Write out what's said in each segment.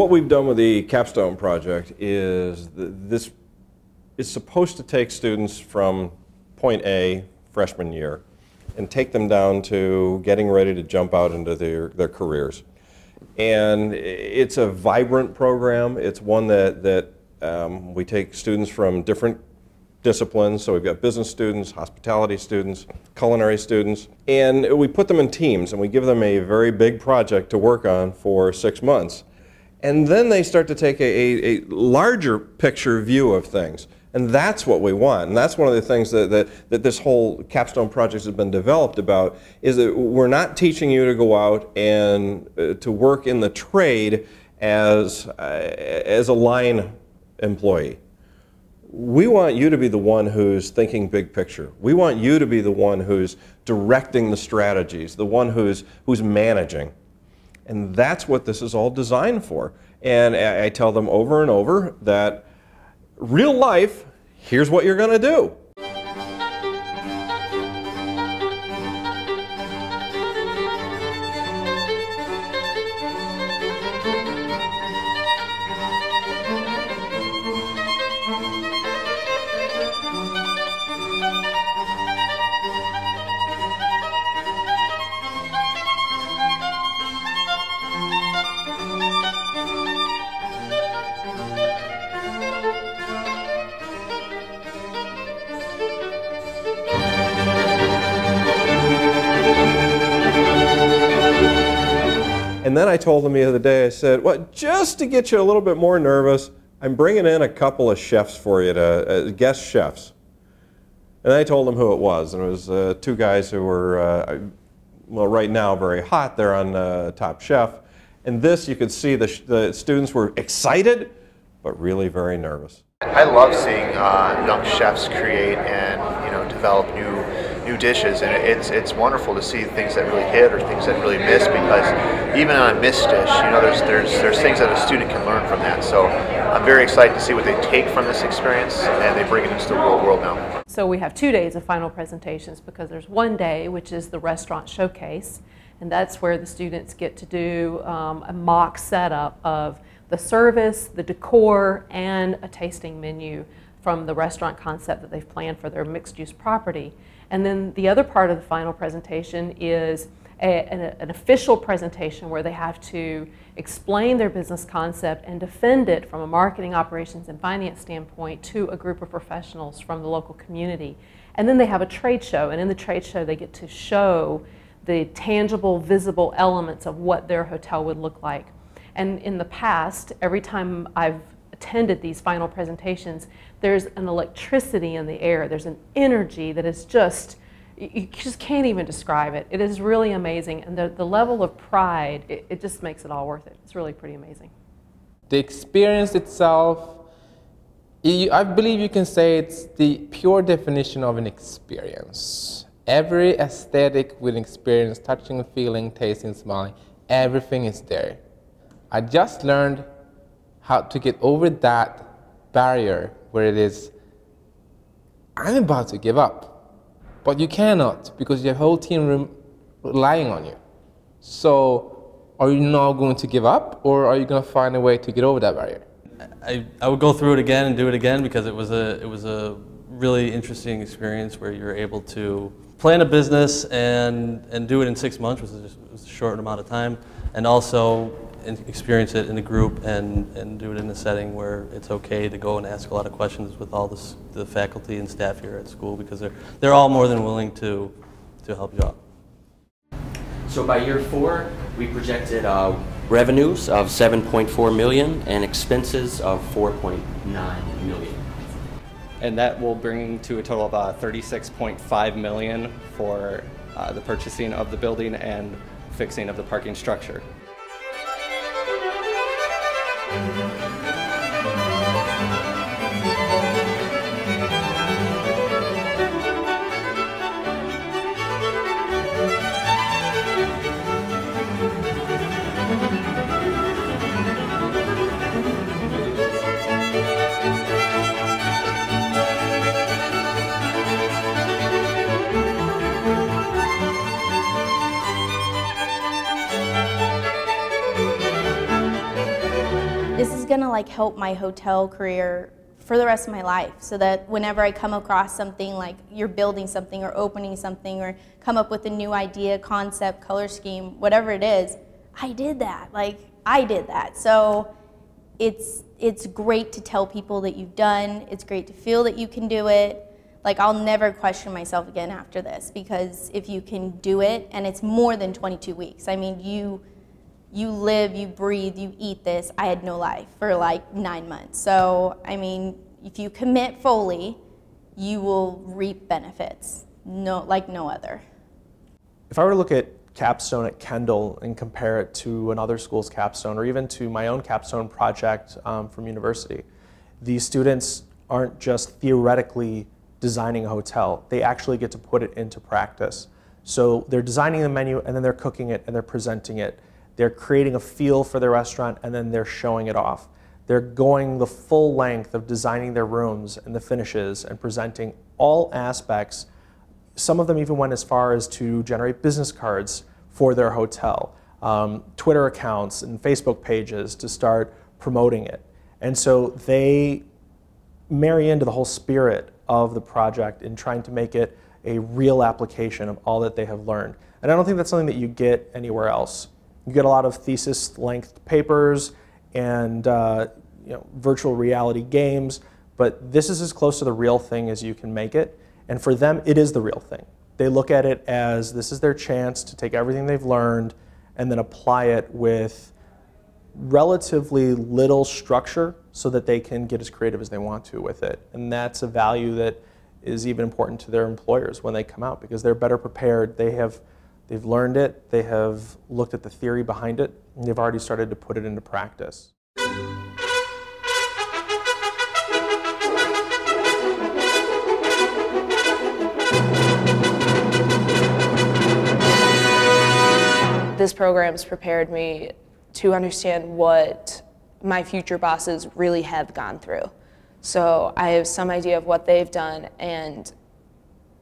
what we've done with the Capstone project is this is supposed to take students from point A, freshman year, and take them down to getting ready to jump out into their careers. And it's a vibrant program. It's one that we take students from different disciplines. So we've got business students, hospitality students, culinary students, and we put them in teams and we give them a very big project to work on for 6 months. And then they start to take a larger picture view of things. And that's what we want. And that's one of the things that this whole Capstone project has been developed about, is that we're not teaching you to go out and to work in the trade as a line employee. We want you to be the one who's thinking big picture. We want you to be the one who's directing the strategies, the one who's managing. And that's what this is all designed for. And I tell them over and over that real life, here's what you're going to do. And then I told them the other day, I said, well, just to get you a little bit more nervous, I'm bringing in a couple of chefs for you, guest chefs. And I told them who it was. And it was two guys who were, well, right now very hot. They're on Top Chef. And this, you could see the students were excited, but really very nervous. I love seeing young chefs create and develop new dishes, and it's wonderful to see things that really hit or things that really miss, because even on a missed dish, there's things that a student can learn from that. So I'm very excited to see what they take from this experience and they bring it into the real world now. So we have 2 days of final presentations, because there's one day which is the restaurant showcase, and that's where the students get to do a mock setup of the service, the decor, and a tasting menu from the restaurant concept that they've planned for their mixed-use property. And then the other part of the final presentation is an official presentation where they have to explain their business concept and defend it from a marketing, operations, and finance standpoint to a group of professionals from the local community. And then they have a trade show, and in the trade show they get to show the tangible, visible elements of what their hotel would look like. And in the past, every time I've attended these final presentations, there's an electricity in the air. There's an energy that is just, you just can't even describe it. It is really amazing. And the level of pride, it just makes it all worth it. It's really pretty amazing. The experience itself, I believe you can say it's the pure definition of an experience. Every aesthetic with experience, touching, feeling, tasting, smelling, everything is there. I just learned how to get over that barrier where it is, I'm about to give up. But you cannot, because your whole team relying on you. So are you now going to give up, or are you going to find a way to get over that barrier? I would go through it again and do it again, because it was a really interesting experience where you're able to plan a business and do it in 6 months, which was a short amount of time, and also experience it in a group and do it in a setting where it's okay to go and ask a lot of questions with all the faculty and staff here at school, because they're all more than willing to help you out. So by year 4, we projected revenues of $7.4 million and expenses of $4.9 million. And that will bring to a total of $36.5 million for the purchasing of the building and fixing of the parking structure. like help my hotel career for the rest of my life, so that whenever I come across something like you're building something or opening something or come up with a new idea, concept, color scheme, whatever it is, I did that. Like, I did that. So it's great to tell people that you've done. It's great to feel that you can do it. Like, I'll never question myself again after this, because if you can do it, and it's more than 22 weeks. I mean, you live, you breathe, you eat this. I had no life for like 9 months. So, I mean, if you commit fully, you will reap benefits, like no other. If I were to look at Capstone at Kendall and compare it to another school's Capstone, or even to my own Capstone project from university, these students aren't just theoretically designing a hotel. They actually get to put it into practice. So they're designing the menu, and then they're cooking it, and they're presenting it. They're creating a feel for their restaurant, and then they're showing it off. They're going the full length of designing their rooms and the finishes and presenting all aspects. Some of them even went as far as to generate business cards for their hotel, Twitter accounts and Facebook pages to start promoting it. And so they marry into the whole spirit of the project in trying to make it a real application of all that they have learned. And I don't think that's something that you get anywhere else. You get a lot of thesis-length papers and virtual reality games, but this is as close to the real thing as you can make it. And for them, it is the real thing. They look at it as this is their chance to take everything they've learned and then apply it with relatively little structure so that they can get as creative as they want to with it. And that's a value that is even important to their employers when they come out, because they're better prepared. They've learned it, they have looked at the theory behind it, and they've already started to put it into practice. This program's prepared me to understand what my future bosses really have gone through. So I have some idea of what they've done, and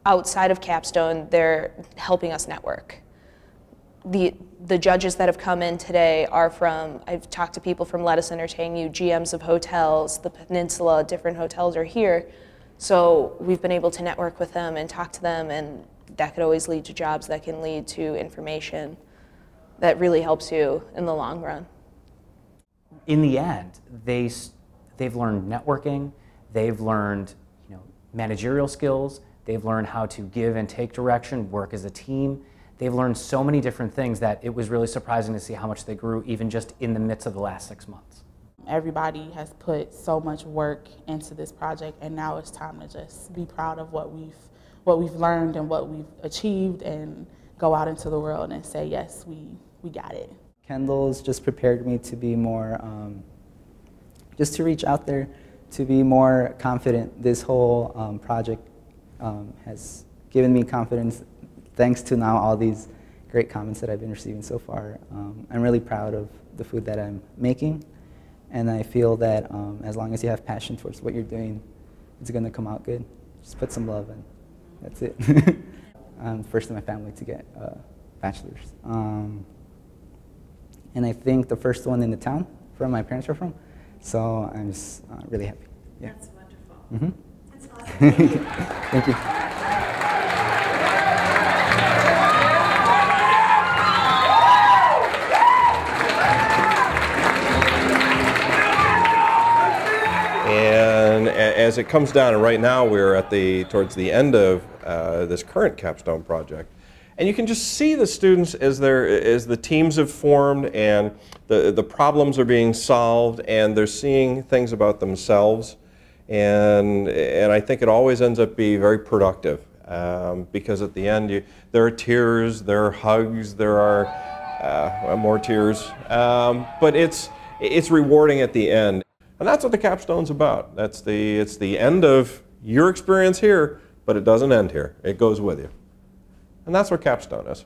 outside of Capstone, they're helping us network. The judges that have come in today are from, I've talked to people from Let Us Entertain You, GMs of hotels, the Peninsula, different hotels are here. So we've been able to network with them and talk to them, and that could always lead to jobs, that can lead to information that really helps you in the long run. In the end, they've learned networking, they've learned managerial skills, they've learned how to give and take direction, work as a team. They've learned so many different things that it was really surprising to see how much they grew even just in the midst of the last 6 months. Everybody has put so much work into this project, and now it's time to just be proud of what we've learned and what we've achieved, and go out into the world and say, yes, we got it. Kendall's just prepared me to be more, just to reach out there, to be more confident. This whole project has given me confidence, thanks to now all these great comments that I've been receiving so far. I'm really proud of the food that I'm making, and I feel that as long as you have passion towards what you're doing, it's going to come out good. Just put some love in. That's it. I'm the first in my family to get a bachelor's. And I think the first one in the town from my parents are from. So I'm just really happy. Yeah. That's wonderful. Mm-hmm. That's awesome. Thank you. And as it comes down, and right now we're at towards the end of this current Capstone project, and you can just see the students as the teams have formed and the problems are being solved, and they're seeing things about themselves, and I think it always ends up being very productive because at the end there are tears, there are hugs, there are more tears, but it's rewarding at the end. And that's what the Capstone's about. It's the end of your experience here, but it doesn't end here. It goes with you. And that's what Capstone is.